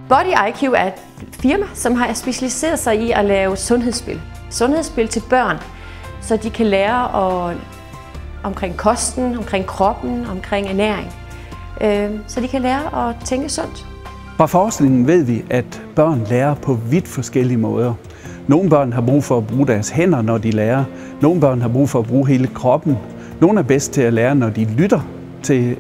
Body IQ er et firma, som har specialiseret sig i at lave sundhedsspil. Sundhedsspil til børn, så de kan lære omkring kosten, omkring kroppen, omkring ernæring. Så de kan lære at tænke sundt. Fra forskningen ved vi, at børn lærer på vidt forskellige måder. Nogle børn har brug for at bruge deres hænder, når de lærer. Nogle børn har brug for at bruge hele kroppen. Nogle er bedst til at lære, når de lytter til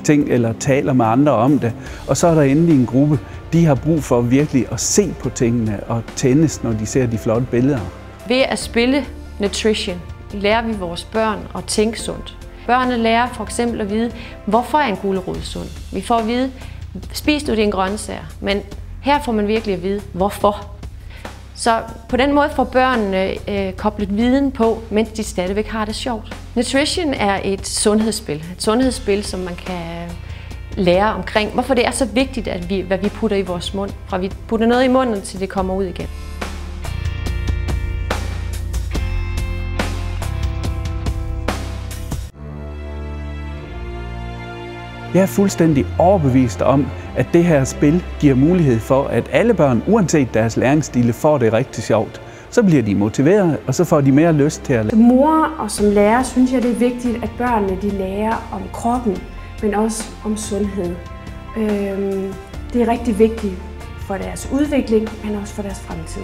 ting eller taler med andre om det. Og så er der endelig en gruppe, de har brug for virkelig at se på tingene og tændes, når de ser de flotte billeder. Ved at spille nutrition lærer vi vores børn at tænke sundt. Børnene lærer for eksempel at vide, hvorfor er en gulerod sund. Vi får at vide, spis du dine grøntsager, men her får man virkelig at vide, hvorfor. Så på den måde får børnene koblet viden på, mens de stadigvæk har det sjovt. Nutrition er et sundhedsspil, som man kan lære omkring, hvorfor det er så vigtigt, hvad vi putter i vores mund. Fra vi putter noget i munden, til det kommer ud igen. Jeg er fuldstændig overbevist om, at det her spil giver mulighed for, at alle børn, uanset deres læringsstil, får det rigtig sjovt. Så bliver de motiveret, og så får de mere lyst til at lære. Som mor og som lærer synes jeg, det er vigtigt, at børnene de lærer om kroppen, men også om sundhed. Det er rigtig vigtigt for deres udvikling, men også for deres fremtid.